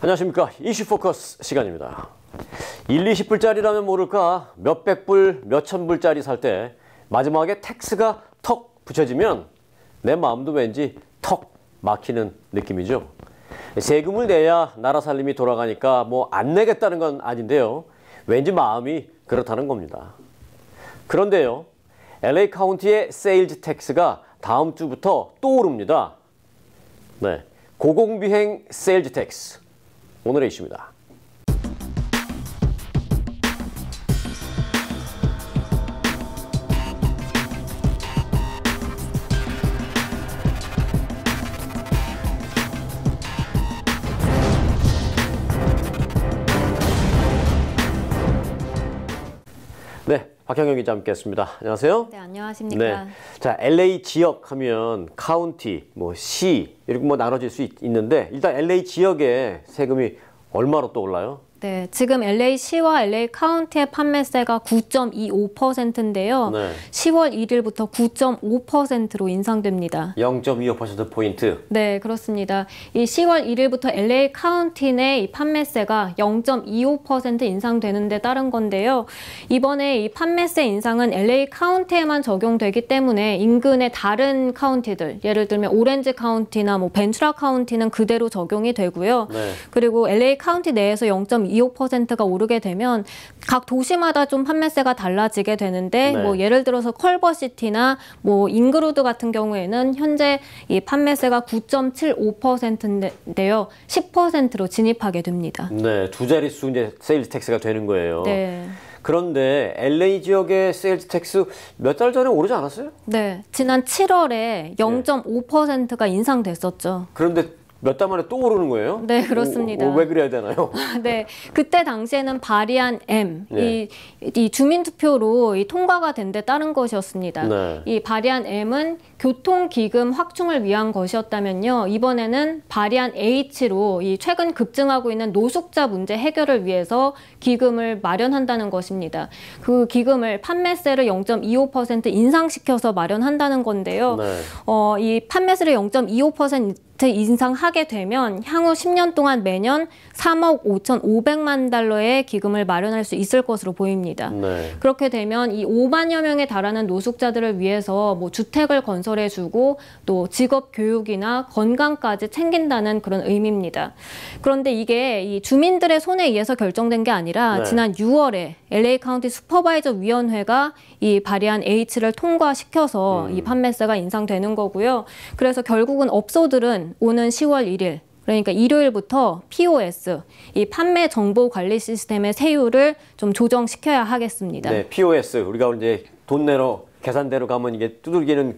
안녕하십니까. 이슈포커스 시간입니다. 1, 20불짜리라면 모를까 몇백 불, 몇천 불짜리 살 때 마지막에 텍스가 턱 붙여지면 내 마음도 왠지 턱 막히는 느낌이죠. 세금을 내야 나라 살림이 돌아가니까 뭐 안 내겠다는 건 아닌데요. 왠지 마음이 그렇다는 겁니다. 그런데요, LA 카운티의 세일즈 텍스가 다음 주부터 또 오릅니다. 네, 고공비행 세일즈 텍스. 오늘의 이슈입니다. 네, 박형영 기자 함께했습니다. 안녕하세요. 네, 안녕하십니까. 네, 자, LA 지역 하면 카운티, 시 이렇게 나눠질 수 있는데 일단 LA 지역의 세금이 얼마로 또 올라요? 네, 지금 LA시와 LA 카운티의 판매세가 9.25%인데요. 네. 10월 1일부터 9.5%로 인상됩니다. 0.25%포인트. 네, 그렇습니다. 이 10월 1일부터 LA 카운티 내 이 판매세가 0.25% 인상되는 데 따른 건데요. 이번에 이 판매세 인상은 LA 카운티에만 적용되기 때문에 인근의 다른 카운티들, 예를 들면 오렌지 카운티나 벤츄라 카운티는 그대로 적용이 되고요. 네. 그리고 LA 카운티 내에서 0.25%가 오르게 되면 각 도시마다 좀 판매세가 달라지게 되는데 네. 예를 들어서 컬버시티나 잉그루드 같은 경우에는 현재 이 판매세가 9.75%인데요. 10%로 진입하게 됩니다. 네, 두 자릿수 이제 세일즈 텍스가 되는 거예요. 네. 그런데 LA 지역의 세일즈 텍스 몇 달 전에 오르지 않았어요? 네. 지난 7월에 0.5%가 인상됐었죠. 그런데 몇 달 만에 또 오르는 거예요? 네, 그렇습니다. 왜 그래야 되나요? 네, 그때 당시에는 발의안 M, 네. 이 주민투표로 통과가 된 데 따른 것이었습니다. 네. 이 발의안 M은 교통기금 확충을 위한 것이었다면요. 이번에는 발의안 H로 이 최근 급증하고 있는 노숙자 문제 해결을 위해서 기금을 마련한다는 것입니다. 그 기금을 판매세를 0.25% 인상시켜서 마련한다는 건데요. 네. 이 판매세를 0.25% 인상하게 되면 향후 10년 동안 매년 3억 5,500만 달러의 기금을 마련할 수 있을 것으로 보입니다. 네. 그렇게 되면 이 5만여 명에 달하는 노숙자들을 위해서 주택을 건설해주고 또 직업 교육이나 건강까지 챙긴다는 그런 의미입니다. 그런데 이게 이 주민들의 손에 의해서 결정된 게 아니라 네. 지난 6월에 LA 카운티 슈퍼바이저 위원회가 이 발의안 H를 통과시켜서 이 판매세가 인상되는 거고요. 그래서 결국은 업소들은 오는 10월 1일, 그러니까 일요일부터 POS, 이 판매 정보 관리 시스템의 세율을 좀 조정시켜야 하겠습니다. 네, POS 우리가 이제 돈 내러 계산대로 가면 이게 두들기는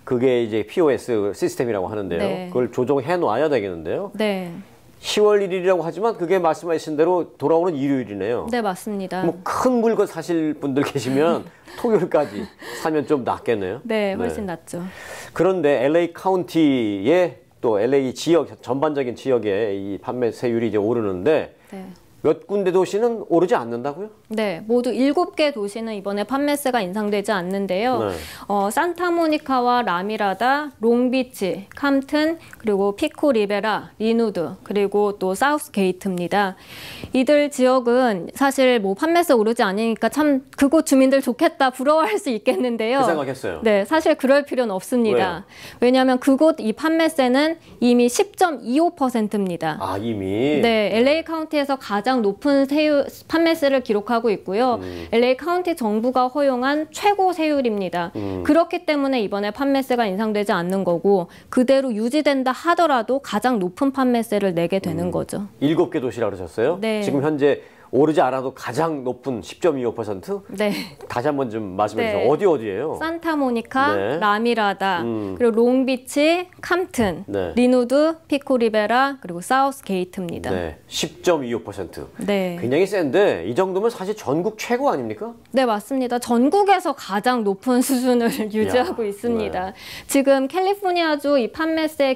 그게 이제 POS 시스템이라고 하는데요. 네. 그걸 조정해 놔야 되겠는데요. 네. 10월 1일이라고 하지만 그게 말씀하신 대로 돌아오는 일요일이네요. 네, 맞습니다. 큰 물건 사실 분들 계시면 토요일까지 사면 좀 낫겠네요. 네, 훨씬 낫죠. 그런데 LA 카운티의 또 LA 지역 전반적인 지역의 이 판매세율이 이제 오르는데 네. 몇 군데 도시는 오르지 않는다고요? 네, 모두 7개 도시는 이번에 판매세가 인상되지 않는데요. 네. 산타모니카와 라미라다, 롱비치, 캄튼, 그리고 피코 리베라, 리누드, 그리고 또 사우스 게이트입니다. 이들 지역은 사실 판매세 오르지 않으니까 참 그곳 주민들 좋겠다, 부러워할 수 있겠는데요. 그 생각했어요. 네, 사실 그럴 필요는 없습니다. 왜요? 왜냐하면 그곳 이 판매세는 이미 10.25%입니다. 아, 이미? 네, LA 카운티에서 가장 높은 판매세를 기록하고 있고요. LA 카운티 정부가 허용한 최고 세율입니다. 그렇기 때문에 이번에 판매세가 인상되지 않는 거고 그대로 유지된다 하더라도 가장 높은 판매세를 내게 되는 거죠. 7개 도시라고 그러셨어요? 네. 지금 현재 오르지 않아도 가장 높은 10.25%? 네. 다시 한번 좀 말씀해 네. 주세요. 어디예요? 산타모니카, 네. 라미라다, 그리고 롱비치, 캄튼, 네. 리누드, 피코리베라, 그리고 사우스 게이트입니다. 네, 10.25%. 네. 굉장히 센데 이 정도면 사실 전국 최고 아닙니까? 네, 맞습니다. 전국에서 가장 높은 수준을 유지하고 있습니다. 네. 지금 캘리포니아주 이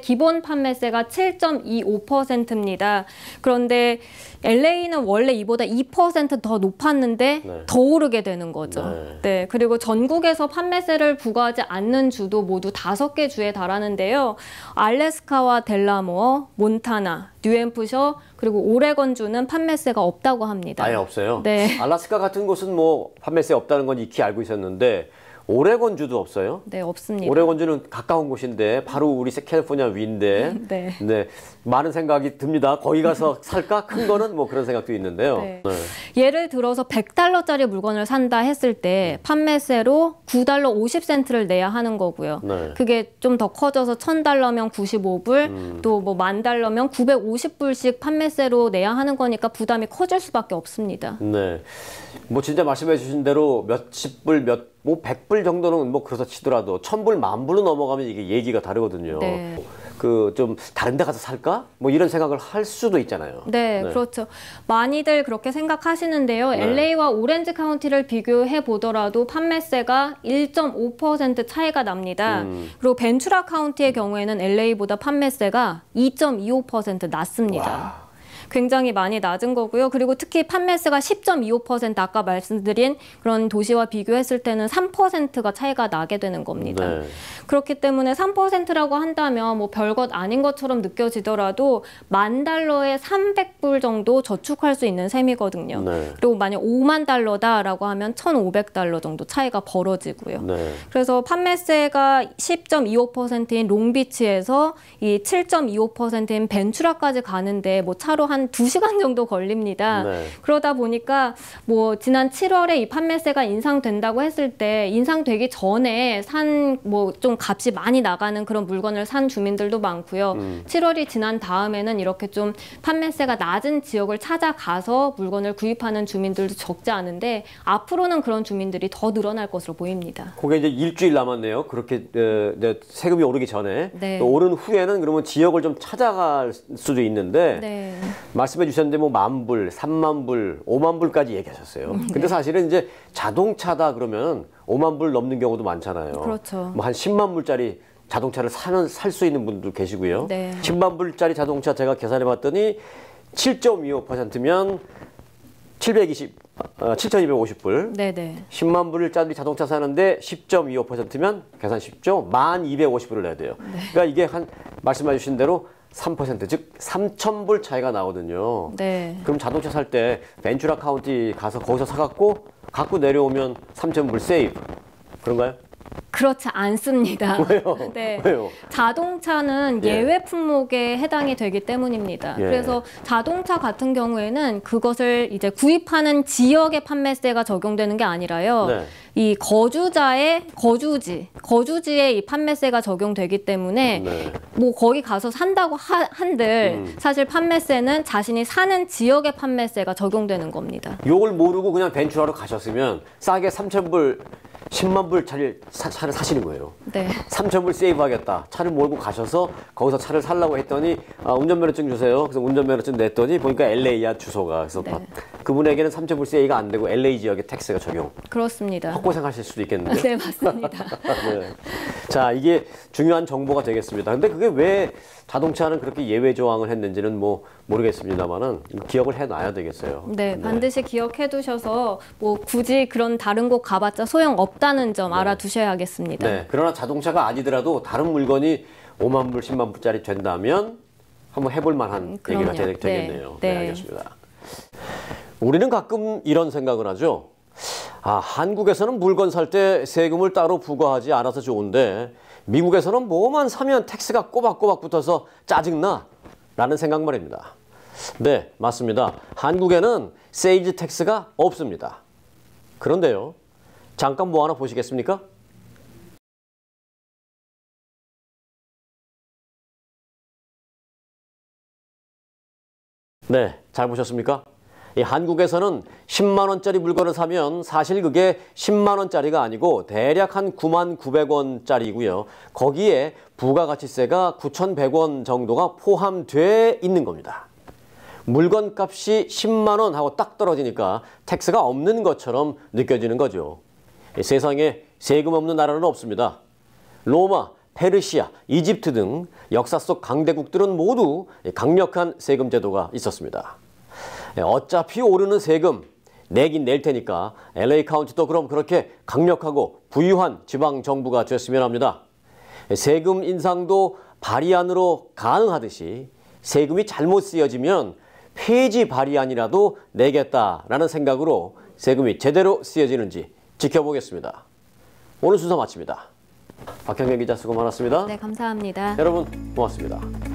기본 판매세가 7.25%입니다. 그런데 LA는 원래 이보다 2% 더 높았는데 네. 더 오르게 되는 거죠. 네. 네. 그리고 전국에서 판매세를 부과하지 않는 주도 모두 5개 주에 달하는데요. 알래스카와 델라모어, 몬타나, 뉴햄프셔, 그리고 오레곤주는 판매세가 없다고 합니다. 아예 없어요? 네. 알래스카 같은 곳은 뭐 판매세 없다는 건 익히 알고 있었는데 오레곤주도 없어요? 네, 없습니다. 오레곤주는 가까운 곳인데 바로 우리 캘리포니아 위인데 네. 네, 많은 생각이 듭니다. 거기 가서 살까? 큰 거는 뭐 그런 생각도 있는데요. 네. 네. 예를 들어서 100달러짜리 물건을 산다 했을 때 판매세로 9달러 50센트를 내야 하는 거고요. 네. 그게 좀 더 커져서 1000달러면 95불, 또 뭐 10,000달러면 950불씩 판매세로 내야 하는 거니까 부담이 커질 수밖에 없습니다. 네. 뭐 진짜 말씀해 주신 대로 몇십 불, 뭐 100불 정도는 뭐 그래서 치더라도 1000불, 10,000불로 넘어가면 이게 얘기가 다르거든요. 네. 그 좀 다른 데 가서 살까? 뭐 이런 생각을 할 수도 있잖아요. 네, 그렇죠. 많이들 그렇게 생각하시는데요. 네. LA와 오렌지 카운티를 비교해 보더라도 판매세가 1.5% 차이가 납니다. 그리고 벤투라 카운티의 경우에는 LA보다 판매세가 2.25% 낮습니다. 와. 굉장히 많이 낮은 거고요. 그리고 특히 판매세가 10.25% 아까 말씀드린 그런 도시와 비교했을 때는 3%가 차이가 나게 되는 겁니다. 네. 그렇기 때문에 3%라고 한다면 뭐 별것 아닌 것처럼 느껴지더라도 $10,000에 300불 정도 저축할 수 있는 셈이거든요. 네. 그리고 만약 $50,000다라고 하면 $1,500 정도 차이가 벌어지고요. 네. 그래서 판매세가 10.25%인 롱비치에서 이 7.25%인 벤추라까지 가는데 뭐 차로 한 2시간 정도 걸립니다. 네. 그러다 보니까 뭐 지난 7월에 이 판매세가 인상된다고 했을 때 인상되기 전에 산 뭐 좀 값이 많이 나가는 그런 물건을 산 주민들도 많고요. 7월이 지난 다음에는 이렇게 좀 판매세가 낮은 지역을 찾아가서 물건을 구입하는 주민들도 적지 않은데 앞으로는 그런 주민들이 더 늘어날 것으로 보입니다. 그게 이제 일주일 남았네요. 그렇게 이제 세금이 오르기 전에 네. 또 오른 후에는 그러면 지역을 좀 찾아갈 수도 있는데 네. 말씀해 주셨는데 뭐 10,000불, 30,000불, 50,000불까지 얘기하셨어요. 근데 사실은 이제 자동차다 그러면 50,000불 넘는 경우도 많잖아요. 그렇죠. 뭐 한 10만 불짜리 자동차를 살 수 있는 분도 계시고요. 네. 10만 불짜리 자동차 제가 계산해 봤더니 7.25%면 7,250불. 네네. 10만 불짜리 자동차 사는데 10.25%면 계산 쉽죠? 1,250불을 내야 돼요. 그러니까 이게 한 말씀해 주신 대로 3%, 즉 3,000불 차이가 나거든요. 네. 그럼 자동차 살 때 벤추라 카운티 가서 거기서 사갖고 갖고 내려오면 3,000불 세이브. 그런가요? 그렇지 않습니다. 왜요? 네. 왜요? 자동차는 예. 예외 품목에 해당이 되기 때문입니다. 예. 그래서 자동차 같은 경우에는 그것을 이제 구입하는 지역의 판매세가 적용되는 게 아니라요. 네. 이 거주자의 거주지에 이 판매세가 적용되기 때문에 네. 뭐 거기 가서 산다고 한들 사실 판매세는 자신이 사는 지역의 판매세가 적용되는 겁니다. 요걸 모르고 그냥 벤추라로 가셨으면 싸게 3,000불, 10만 불짜리 차를 사시는 거예요. 네. 3,000불 세이브하겠다. 차를 몰고 가셔서 거기서 차를 살라고 했더니 운전면허증 주세요. 그래서 운전면허증 냈더니 보니까 LA야 주소가. 그래서 네. 그분에게는 3,000불 세이브가 안 되고 LA 지역의 텍스가 적용. 그렇습니다. 헛고생하실 수도 있겠는데요. 네, 맞습니다. 네. 자, 이게 중요한 정보가 되겠습니다. 근데 그게 왜 자동차는 그렇게 예외 조항을 했는지는 뭐 모르겠습니다만은 기억을 해놔야 되겠어요. 네, 반드시 기억해 두셔서 뭐 굳이 그런 다른 곳 가봤자 소용 없다는 점 알아두셔야겠습니다. 네. 그러나 자동차가 아니더라도 다른 물건이 5만 불, 10만 불짜리 된다면 한번 해볼 만한 얘기가 그럼요. 되겠네요. 네. 네, 알겠습니다. 우리는 가끔 이런 생각을 하죠. 한국에서는 물건 살 때 세금을 따로 부과하지 않아서 좋은데 미국에서는 뭐만 사면 텍스가 꼬박꼬박 붙어서 짜증나 라는 생각 말입니다. 네, 맞습니다. 한국에는 세일즈 텍스가 없습니다. 그런데요, 잠깐 뭐 하나 보시겠습니까? 네, 잘 보셨습니까? 이 한국에서는 10만 원짜리 물건을 사면 사실 그게 10만 원짜리가 아니고 대략 한 99,900원짜리고요. 거기에 부가가치세가 9,100원 정도가 포함돼 있는 겁니다. 물건 값이 10만 원 하고 딱 떨어지니까 텍스가 없는 것처럼 느껴지는 거죠. 세상에 세금 없는 나라는 없습니다. 로마, 페르시아, 이집트 등 역사 속 강대국들은 모두 강력한 세금 제도가 있었습니다. 어차피 오르는 세금 내긴 낼 테니까 LA 카운티도 그럼 그렇게 강력하고 부유한 지방 정부가 됐으면 합니다. 세금 인상도 발의안으로 가능하듯이 세금이 잘못 쓰여지면 폐지 발의안이라도 내겠다라는 생각으로 세금이 제대로 쓰여지는지 지켜보겠습니다. 오늘 순서 마칩니다. 박형경 기자 수고 많았습니다. 네, 감사합니다. 여러분 고맙습니다.